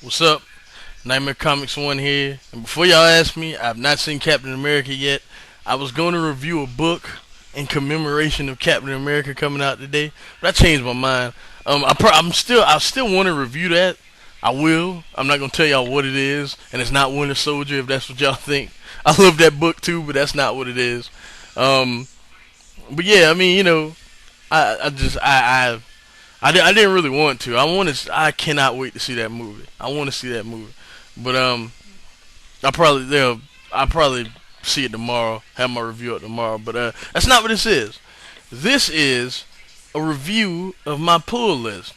What's up? Nightmare Comics 1 here. And before y'all ask me, I've not seen Captain America yet. I was going to review a book in commemoration of Captain America coming out today, but I changed my mind. I still want to review that. I will. I'm not gonna tell y'all what it is, and it's not Winter Soldier if that's what y'all think. I love that book too, but that's not what it is. Um, but yeah, I mean, I just I didn't really want to. I cannot wait to see that movie. I want to see that movie. But I'll probably see it tomorrow. Have my review up tomorrow. But that's not what this is. This is a review of my pull list.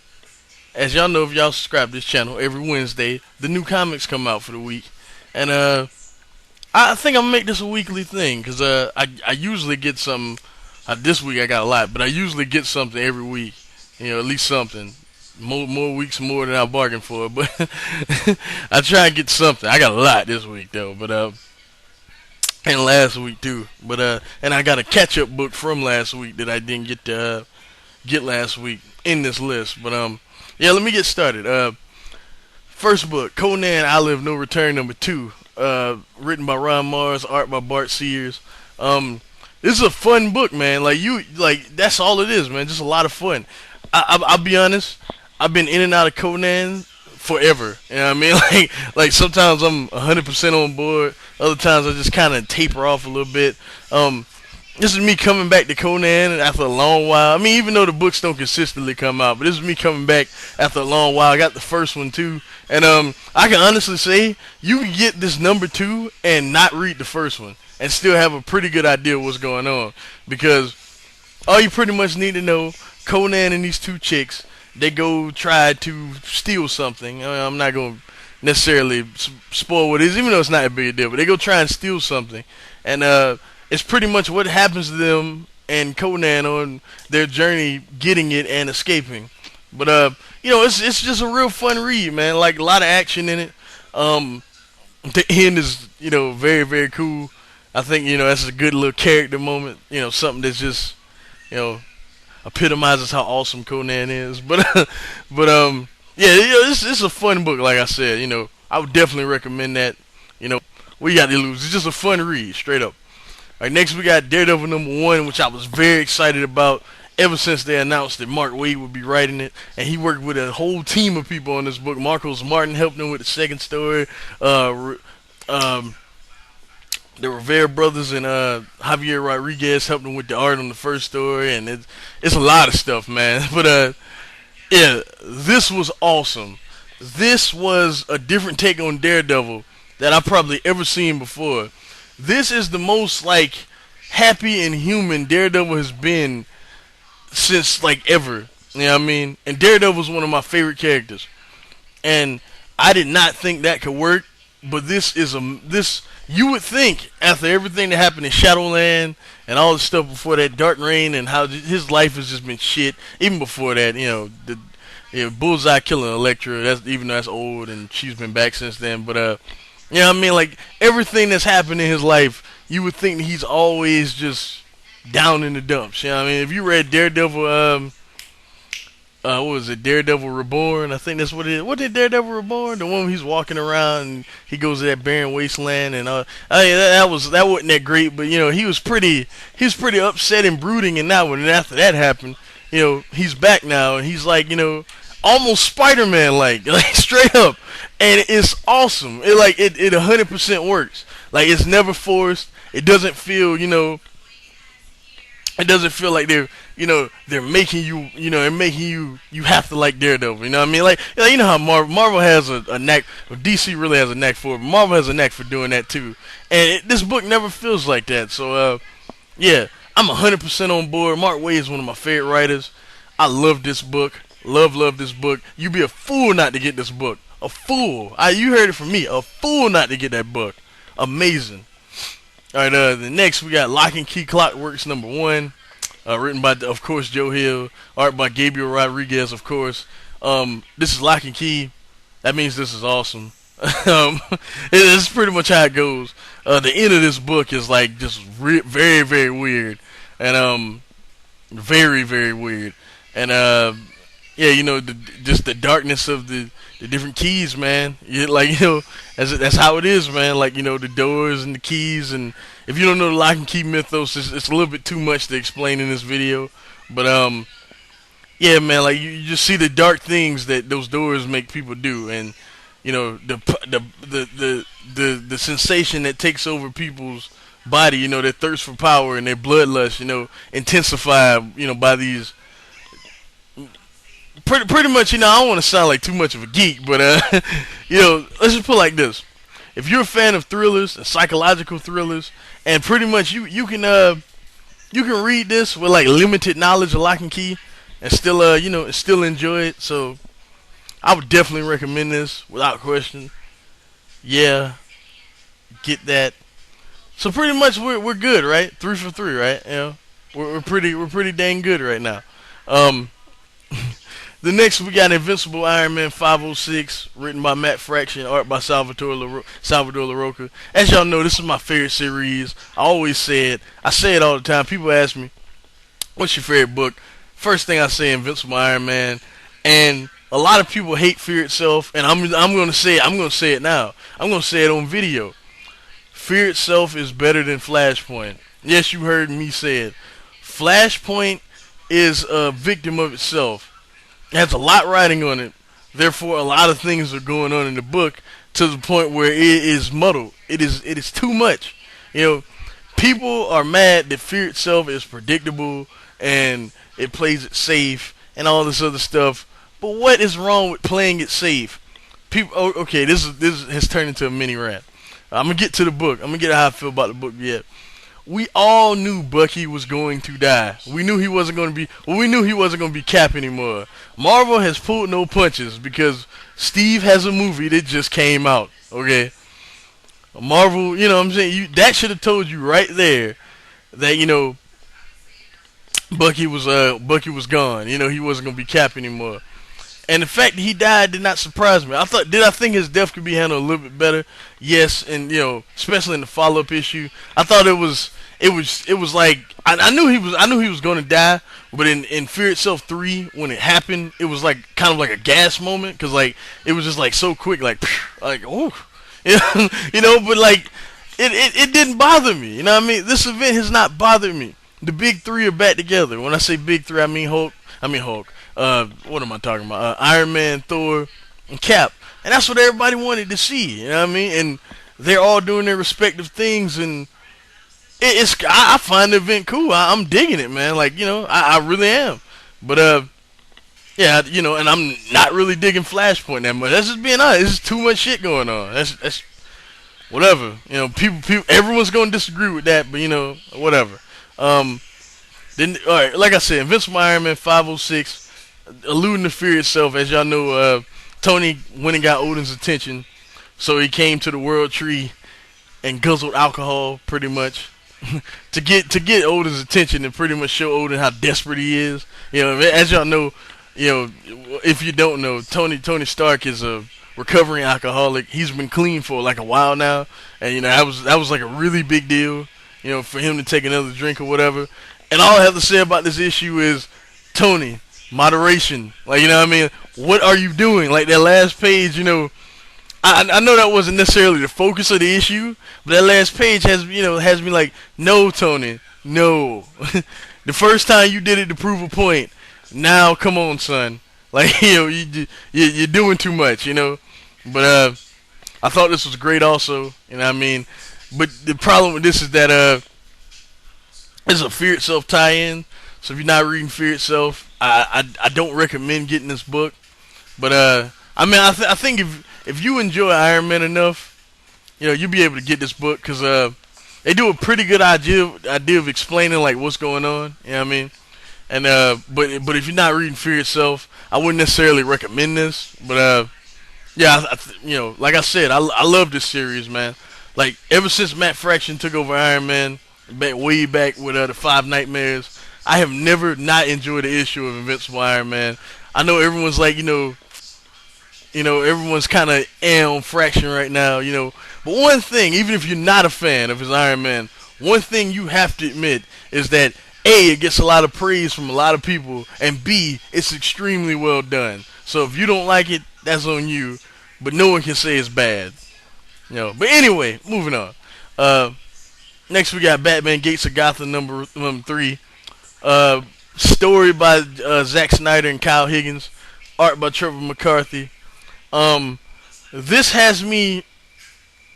As y'all know, if y'all subscribe to this channel, every Wednesday the new comics come out for the week, and I think I'm gonna make this a weekly thing because I usually get some. This week I got a lot, but I usually get something every week. At least something. More weeks more than I bargained for, but I try and get something. I got a lot this week though, but and last week too. But and I got a catch up book from last week that I didn't get to get last week in this list. But yeah, let me get started. First book, Conan, I Live No Return #2. Written by Ron Mars, art by Bart Sears. This is a fun book, man. That's all it is, man. Just a lot of fun. I'll be honest. I've been in and out of Conan forever. You know what I mean? Like sometimes I'm 100% on board. Other times I just kind of taper off a little bit. This is me coming back to Conan after a long while. I mean, even though the books don't consistently come out, but this is me coming back after a long while. I got the first one too, and I can honestly say you can get this #2 and not read the first one and still have a pretty good idea of what's going on, because all you pretty much need to know: Conan and these two chicks, they go try to steal something. I'm not going to necessarily spoil what it is, even though it's not a big deal, but they go try and steal something, and it's pretty much what happens to them and Conan on their journey getting it and escaping. But it's just a real fun read, man. Like, a lot of action in it. The end is very, very cool. I think that's a good little character moment. Something that's just you know epitomizes how awesome Conan is. But yeah, it's a fun book. Like I said, I would definitely recommend that. What you got to lose? It's just a fun read, straight up. All right, next we got Daredevil #1, which I was very excited about ever since they announced that Mark Waid would be writing it, and he worked with a whole team of people on this book. Marcos Martin helped him with the second story. The Rivera brothers and Javier Rodriguez helped him with the art on the first story, and it's a lot of stuff, man. But yeah, this was awesome. This was a different take on Daredevil that I've probably ever seen before. This is the most happy and human Daredevil has been since ever. You know what I mean? And Daredevil's one of my favorite characters. And I did not think that could work, but this you would think after everything that happened in Shadowland and all the stuff before that, Dark Reign, and how his life has just been shit. Even before that, Bullseye killing Elektra. Even though that's old and she's been back since then. But you know what I mean? Everything that's happened in his life, you would think that he's always just down in the dumps. You know what I mean? If you read Daredevil, what was it? Daredevil Reborn. I think that's what it is. What did Daredevil Reborn? The one where he's walking around and he goes to that barren wasteland, and I mean, that wasn't that great, but he was pretty upset and brooding in that one. And after that happened, he's back now, and he's almost Spider-Man like straight up, and it's awesome. It 100% works. It's never forced. It doesn't feel it doesn't feel like they're making you have to like Daredevil. You know what I mean? How Marvel has a knack, or DC really has a knack for it, but Marvel has a knack for doing that too. And this book never feels like that. So yeah, I'm 100% on board. Mark Waid is one of my favorite writers. I love this book. Love this book. You'd be a fool not to get this book. A fool. You heard it from me. A fool not to get that book. Amazing. Alright, the next we got Locke and Key Clockworks #1. Written by, of course, Joe Hill. Art by Gabriel Rodriguez, of course. This is Locke and Key. That means this is awesome. It's pretty much how it goes. The end of this book is just very, very weird. And very, very weird. And yeah, just the darkness of the the different keys, man. Like that's how it is, man. Like the doors and the keys, and if you don't know the lock and key mythos, it's a little bit too much to explain in this video. But yeah, man. Like you just see the dark things that those doors make people do, and the sensation that takes over people's body. Their thirst for power and their bloodlust. Intensified. By these. Pretty much, I don't want to sound like too much of a geek, but let's just put it like this: if you're a fan of thrillers and psychological thrillers, and pretty much you can read this with like limited knowledge of lock and key, and still enjoy it. So I would definitely recommend this without question. Yeah, get that. So pretty much we're good, right? 3 for 3, right? We're pretty dang good right now. The next we got Invincible Iron Man 506, written by Matt Fraction, art by Salvador LaRocca. As y'all know, this is my favorite series. I say it all the time. People ask me, what's your favorite book? First thing I say, Invincible Iron Man. And a lot of people hate Fear Itself, and I'm gonna say it now. I'm gonna say it on video. Fear Itself is better than Flashpoint. Yes, you heard me say it. Flashpoint is a victim of itself. It has a lot riding on it. Therefore, a lot of things are going on in the book to the point where it is muddled. It is too much. People are mad that Fear Itself is predictable and it plays it safe and all this other stuff. But what is wrong with playing it safe? People. Okay, this has turned into a mini rant. I'm gonna get to the book. I'm gonna get how I feel about the book yet. We all knew Bucky was going to die. We knew he wasn't going to be. Well, we knew he wasn't going to be Cap anymore. Marvel has pulled no punches because Steve has a movie that just came out. Okay, Marvel. What I'm saying, that should have told you right there that Bucky was gone. He wasn't going to be Cap anymore. And the fact that he died did not surprise me. I think his death could be handled a little bit better? Yes, and especially in the follow-up issue, I thought it was like I knew he was going to die, but in Fear Itself 3, when it happened, it was like kind of like a gas moment because like it was just like so quick, like oh, but like it didn't bother me. You know what I mean? This event has not bothered me. The big three are back together. When I say big three, I mean Hulk. What am I talking about? Iron Man, Thor, and Cap. And that's what everybody wanted to see. You know what I mean? And they're all doing their respective things, and I find the event cool. I'm digging it, man. Like, I really am. But yeah, and I'm not really digging Flashpoint that much. That's just being honest. There's too much shit going on. That's whatever. People, everyone's gonna disagree with that, but whatever. Then, all right, like I said, Invincible Iron Man 506. Alluding to Fear Itself, as y'all know, Tony went and got Odin's attention, so he came to the World Tree and guzzled alcohol, pretty much, to get Odin's attention and pretty much show Odin how desperate he is. As y'all know, if you don't know, Tony Stark is a recovering alcoholic. He's been clean for like a while now, and that was like a really big deal, for him to take another drink or whatever. And all I have to say about this issue is, Tony, moderation. Like, what I mean? What are you doing? Like, that last page, I know that wasn't necessarily the focus of the issue, but that last page has me like, no, Tony, no. The first time you did it to prove a point. Now, come on, son. Like, you're doing too much, But I thought this was great also, what I mean? But the problem with this is that it's a Fear Itself tie-in. So if you're not reading Fear Itself, I don't recommend getting this book. But I think if you enjoy Iron Man enough, you'll be able to get this book because they do a pretty good idea of explaining like what's going on. You know what I mean? And but if you're not reading Fear Itself, I wouldn't necessarily recommend this. But yeah, like I said, I love this series, man. Like ever since Matt Fraction took over Iron Man, way back with the 5 Nightmares. I have never not enjoyed the issue of Invincible Iron Man. I know everyone's like, everyone's kind of on Fraction right now, But one thing, even if you're not a fan of his Iron Man, one thing you have to admit is that A, it gets a lot of praise from a lot of people, and B, it's extremely well done. So if you don't like it, that's on you. But no one can say it's bad. But anyway, moving on. Uh, Next we got Batman Gates of Gotham number 3. Uh, Story by Zack Snyder and Kyle Higgins. Art by Trevor McCarthy. Um, this has me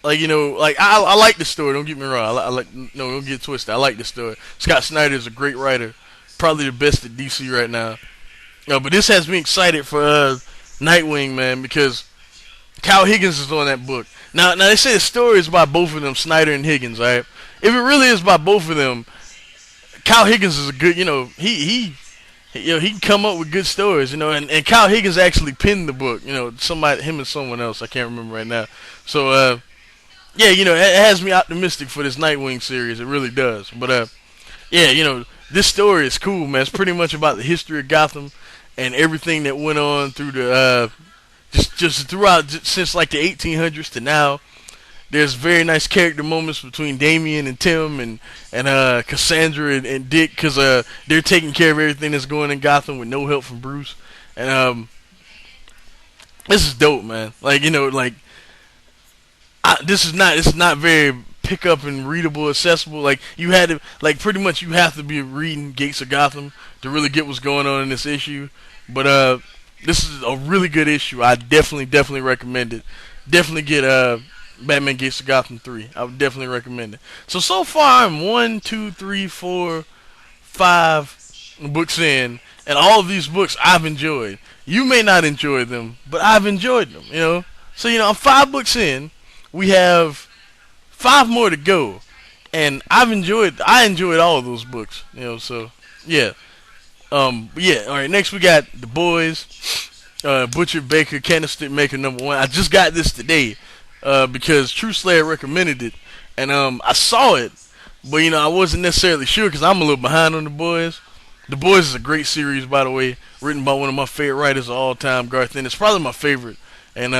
like I like the story. Don't get me wrong. I like no, don't get twisted. I like the story. Scott Snyder is a great writer, probably the best at DC right now. But this has me excited for Nightwing, man, because Kyle Higgins is on that book. Now they say the story is by both of them, Snyder and Higgins. All right, if it really is by both of them, Kyle Higgins is a good. He can come up with good stories. And Kyle Higgins actually penned the book. Him and someone else. I can't remember right now. So yeah, it has me optimistic for this Nightwing series. It really does. But yeah, this story is cool, man. It's pretty much about the history of Gotham and everything that went on through the just throughout since like the 1800s to now. There's very nice character moments between Damian and Tim and Cassandra and Dick, because they're taking care of everything that's going in Gotham with no help from Bruce. And this is dope, man. This is not very pick up and readable, accessible. Like you had to pretty much you have to be reading Gates of Gotham to really get what's going on in this issue. But this is a really good issue. I definitely recommend it. Definitely get Batman Gates of Gotham 3. I would definitely recommend it. So far I'm 1, 2, 3, 4, 5 books in, and all of these books I've enjoyed. You may not enjoy them, but I've enjoyed them. So I'm 5 books in. We have 5 more to go, and I enjoyed all of those books. So yeah. Yeah. All right. Next we got The Boys, Butcher Baker, Candlestickmaker #1. I just got this today because True Slayer recommended it, and I saw it, but I wasn't necessarily sure because I'm a little behind on The Boys. The Boys is a great series, by the way, written by one of my favorite writers of all time, Garth Ennis. Probably my favorite, and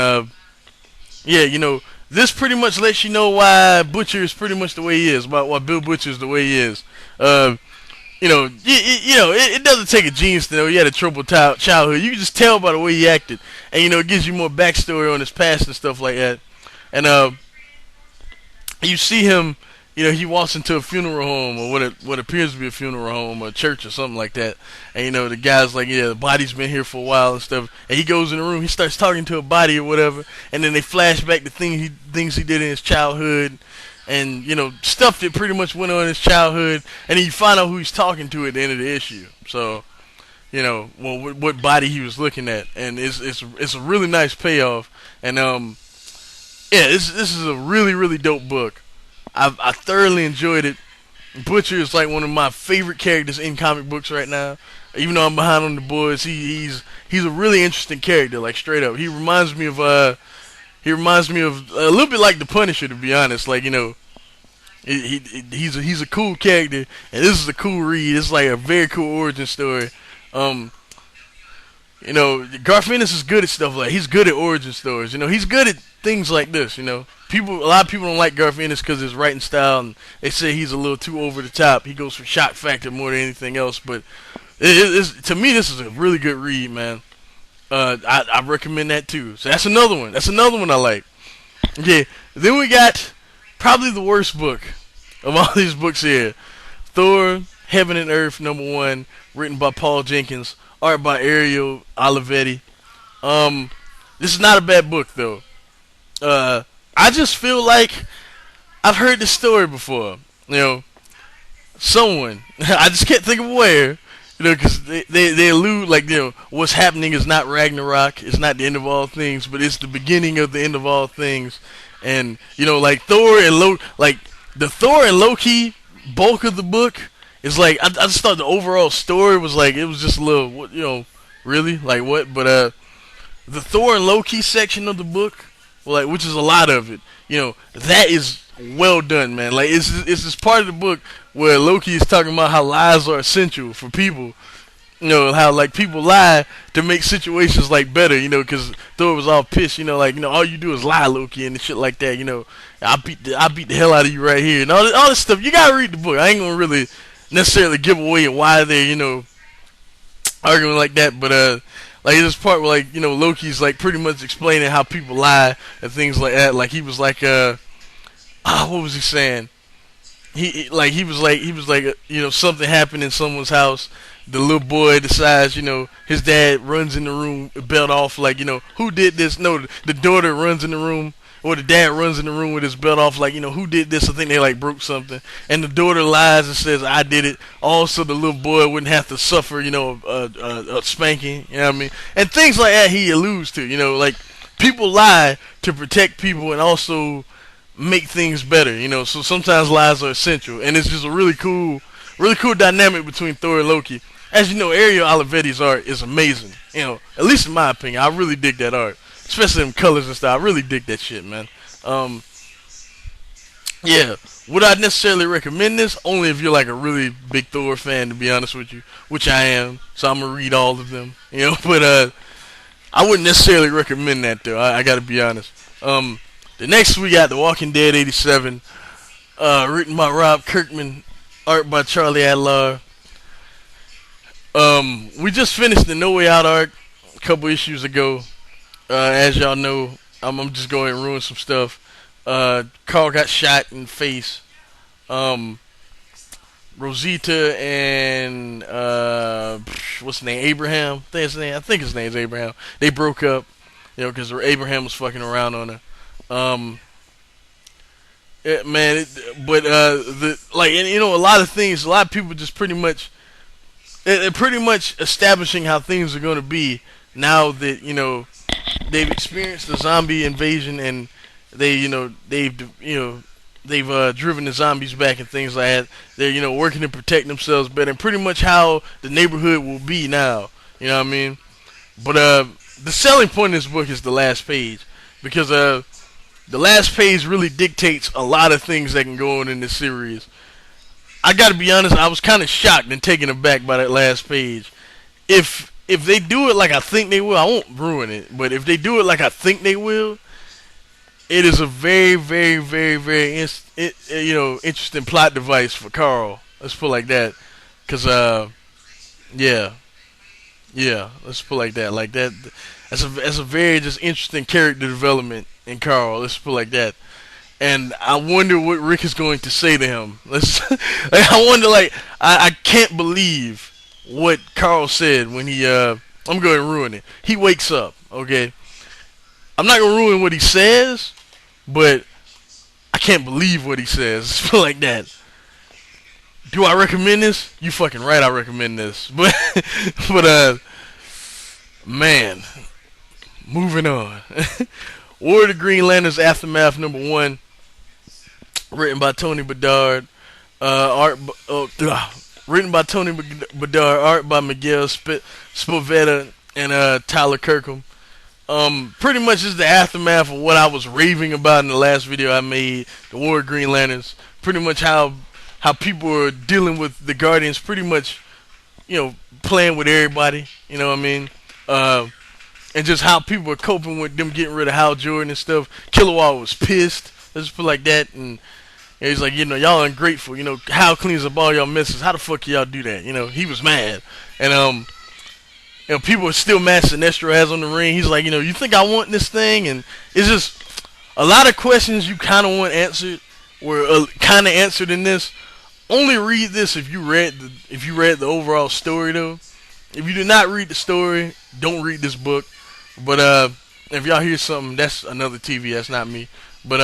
yeah, this pretty much lets you know why Butcher is pretty much the way he is, why Bill Butcher is the way he is. It doesn't take a genius to know he had a troubled childhood. You can just tell by the way he acted, and it gives you more backstory on his past and stuff like that. And you see him, he walks into a funeral home, or what appears to be a funeral home or a church or something like that. And the guy's like, yeah, the body's been here for a while and stuff. And he goes in the room, he starts talking to a body or whatever, and then they flash back to things he did in his childhood, and stuff that pretty much went on in his childhood. And then you find out who he's talking to at the end of the issue. So what body he was looking at, and it's a really nice payoff. And yeah, this is a really dope book. I thoroughly enjoyed it. Butcher is like one of my favorite characters in comic books right now. Even though I'm behind on The Boys, he's a really interesting character, like straight up. He reminds me of a little bit like the Punisher, to be honest. Like he's a cool character, and this is a cool read. It's like a very cool origin story. Garth Ennis is good at stuff like he's good at origin stories. He's good at things like this. A lot of people don't like Garth Ennis because of his writing style, and they say he's a little too over the top. He goes for shock factor more than anything else. But to me, this is a really good read, man. I recommend that too. So that's another one. That's another one I like. Okay, then we got probably the worst book of all these books here. Thor, Heaven and Earth #1, written by Paul Jenkins, art by Ariel Olivetti. This is not a bad book though. I just feel like I've heard this story before. Someone I just can't think of where. Because they allude like what's happening is not Ragnarok, it's not the end of all things, but it's the beginning of the end of all things. And like Thor and the Thor and Loki bulk of the book is like I just thought the overall story was like it was just a little really like what, but the Thor and Loki section of the book, which is a lot of it, that is well done, man. Like it's this part of the book where Loki is talking about how lies are essential for people. How like people lie to make situations like better. Because Thor was all pissed. All you do is lie, Loki, and shit like that. I beat the hell out of you right here, and all this stuff. You gotta read the book. I ain't gonna really necessarily give away why they're arguing like that, but Like this part where like Loki's like pretty much explaining how people lie and things like that. Like he was like what was he saying? He was like something happened in someone's house. The little boy decides, his dad runs in the room, belt off, like, who did this? No, the daughter runs in the room, or the dad runs in the room with his belt off, like, who did this? I think they like broke something, and the daughter lies and says, I did it. Also, the little boy wouldn't have to suffer, a spanking, you know what I mean? And things like that he alludes to, like people lie to protect people and also make things better, So sometimes lies are essential, and it's just a really cool dynamic between Thor and Loki. As you know, Ariel Olivetti's art is amazing. At least in my opinion, I really dig that art, especially them colors and stuff. I really dig that shit, man. Yeah. Would I necessarily recommend this? Only if you're like a really big Thor fan, to be honest with you, which I am. So I'm gonna read all of them, But I wouldn't necessarily recommend that though. I gotta be honest. The next we got The Walking Dead '87, written by Rob Kirkman, art by Charlie Adler. We just finished the No Way Out arc a couple issues ago. As y'all know, I'm just going to ruin some stuff. Carl got shot in the face. Rosita and what's his name? Abraham. I think his name's Abraham. They broke up, because Abraham was fucking around on her. A lot of things. A lot of people just pretty much. They're pretty much establishing how things are going to be now that they've experienced the zombie invasion and they've driven the zombies back and things like that. They're working to protect themselves better, and pretty much how the neighborhood will be now. You know what I mean? But the selling point of this book is the last page, because the last page really dictates a lot of things that can go on in this series. I gotta be honest, I was kind of shocked and taken aback by that last page. If they do it like I think they will, I won't ruin it. But if they do it like I think they will, it is a very, very, very, very interesting plot device for Carl. Let's put it like that. Cause yeah, let's put it like that. Like that, that's a very just interesting character development in Carl. Let's put it like that. And I wonder what Rick is going to say to him. I wonder, I can't believe what Carl said when he, I'm going to ruin it. He wakes up, okay? I'm not going to ruin what he says, but I can't believe what he says. Like that. Do I recommend this? You fucking right, I recommend this. But man, moving on. War of the Green Lanterns Aftermath #1. Written by Tony Bedard, written by Tony Bedard, art by Miguel Spoveda and Tyler Kirkham. Pretty much is the aftermath of what I was raving about in the last video I made, the War of Green Lanterns. Pretty much how people are dealing with the Guardians, pretty much, playing with everybody. You know what I mean? And just how people are coping with them getting rid of Hal Jordan and stuff. Kilowog was pissed. Let's put it like that, and he's like, y'all ungrateful. Hal cleans up all y'all messes. How the fuck y'all do that? He was mad, and people are still mad Sinestro has on the ring. He's like, you think I want this thing? And it's just a lot of questions you kind of want answered were kind of answered in this. Only read this if you read the overall story though. If you do not read the story, don't read this book. But if y'all hear something, that's another TV. That's not me. But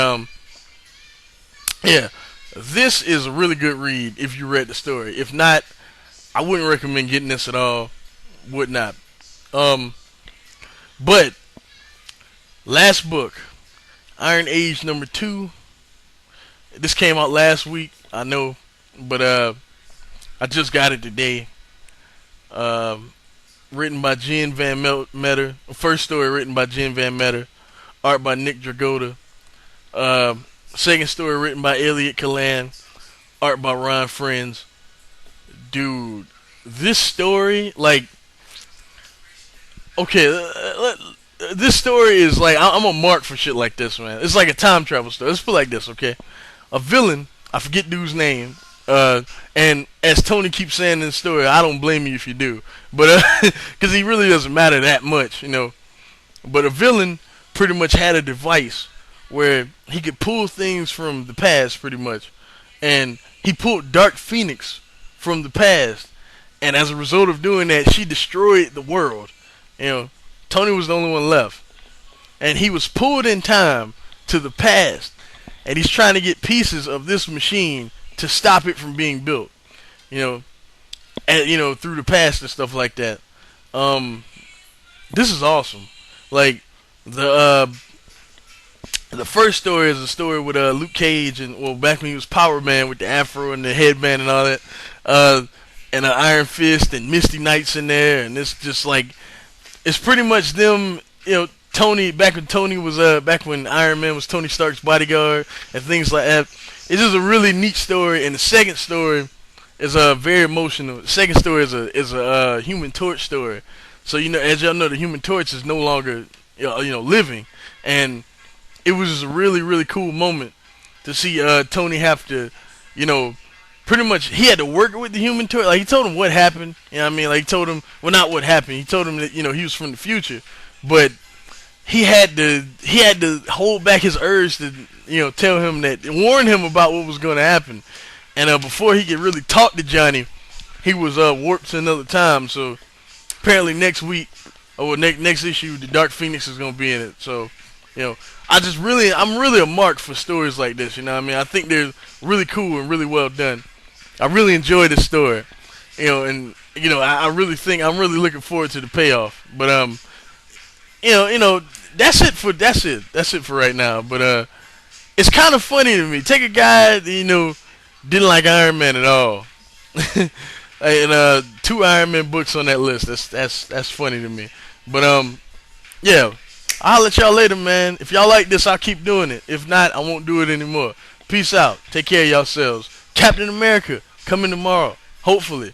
yeah, this is a really good read if you read the story. If not, I wouldn't recommend getting this at all. Would not. But last book, Iron Age #2. This came out last week, I know, but I just got it today. Written by Jen Van Meter. First story written by Jen Van Meter. Art by Nick Dragotta. Second story written by Elliot Kalan. Art by Ron Friends. Dude, this story, this story is I'm a mark for shit like this, man. It's like a time travel story. Let's put it like this, okay? A villain, I forget dude's name, And as Tony keeps saying in the story, I don't blame you if you do, but because he really doesn't matter that much, you know. But a villain pretty much had a device where he could pull things from the past, pretty much, and he pulled Dark Phoenix from the past, and as a result of doing that, she destroyed the world. You know, Tony was the only one left, and he was pulled in time to the past, and he's trying to get pieces of this machine to stop it from being built. You know, and through the past and stuff like that. This is awesome. Like the first story is a story with Luke Cage and back when he was Power Man with the afro and the headband and all that, and an Iron Fist and Misty Knight's in there, and it's just like it's pretty much them. Tony back when Tony was back when Iron Man was Tony Stark's bodyguard and things like that. It's just a really neat story, and the second story is very emotional. The second story is a Human Torch story. So as y'all know, the Human Torch is no longer living, and it was just a really really cool moment to see Tony have to, pretty much he had to work with the Human Torch. Like he told him what happened. You know what I mean? Like he told him, well, not what happened. He told him that he was from the future, but he had to hold back his urge to tell him that, warn him about what was going to happen, and before he could really talk to Johnny, he was warped to another time. So apparently next week or next issue, the Dark Phoenix is going to be in it. So I'm really a mark for stories like this. You know what I mean? I think they're really cool and really well done. I really enjoy this story. And I really think I'm really looking forward to the payoff. But that's it for right now. But it's kind of funny to me. Take a guy that didn't like Iron Man at all, and 2 Iron Man books on that list. That's funny to me. But yeah, I'll let y'all later, man. If y'all like this, I'll keep doing it. If not, I won't do it anymore. Peace out. Take care of yourselves. Captain America coming tomorrow, hopefully.